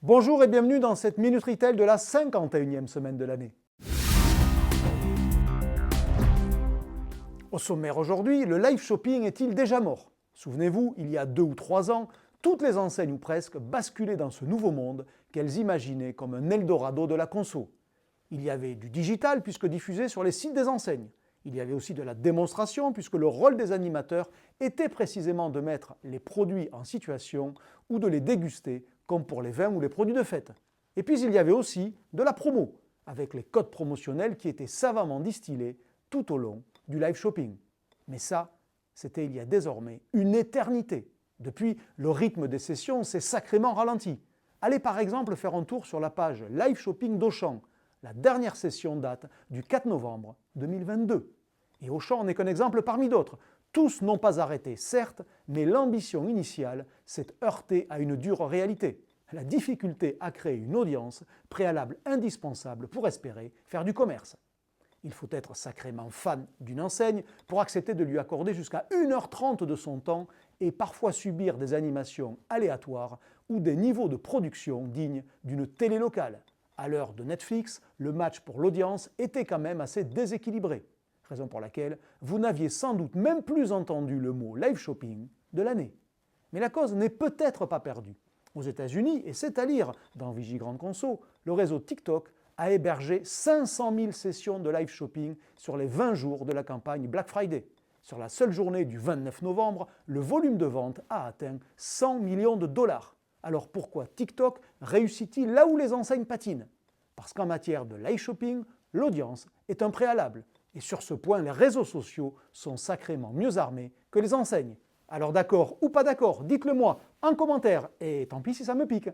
Bonjour et bienvenue dans cette Minute Retail de la 51e semaine de l'année. Au sommaire aujourd'hui, le live shopping est-il déjà mort? Souvenez-vous, il y a 2 ou 3 ans, toutes les enseignes ou presque basculaient dans ce nouveau monde qu'elles imaginaient comme un Eldorado de la conso. Il y avait du digital puisque diffusé sur les sites des enseignes. Il y avait aussi de la démonstration puisque le rôle des animateurs était précisément de mettre les produits en situation ou de les déguster comme pour les vins ou les produits de fête. Et puis il y avait aussi de la promo avec les codes promotionnels qui étaient savamment distillés tout au long du live shopping. Mais ça, c'était il y a désormais une éternité. Depuis, le rythme des sessions s'est sacrément ralenti. Allez par exemple faire un tour sur la page Live Shopping d'Auchan. La dernière session date du 4 novembre 2022. Et Auchan n'est qu'un exemple parmi d'autres. Tous n'ont pas arrêté, certes, mais l'ambition initiale s'est heurtée à une dure réalité. La difficulté à créer une audience, préalable indispensable pour espérer faire du commerce. Il faut être sacrément fan d'une enseigne pour accepter de lui accorder jusqu'à 1h30 de son temps et parfois subir des animations aléatoires ou des niveaux de production dignes d'une télé locale. À l'heure de Netflix, le match pour l'audience était quand même assez déséquilibré, raison pour laquelle vous n'aviez sans doute même plus entendu le mot live shopping de l'année. Mais la cause n'est peut-être pas perdue. Aux États-Unis, et c'est à lire dans Vigigrande Conso, le réseau TikTok a hébergé 500 000 sessions de live shopping sur les 20 jours de la campagne Black Friday. Sur la seule journée du 29 novembre, le volume de vente a atteint 100 millions de dollars. Alors pourquoi TikTok réussit-il là où les enseignes patinent? Parce qu'en matière de live shopping, l'audience est un préalable. Et sur ce point, les réseaux sociaux sont sacrément mieux armés que les enseignes. Alors d'accord ou pas d'accord, dites-le moi en commentaire et tant pis si ça me pique.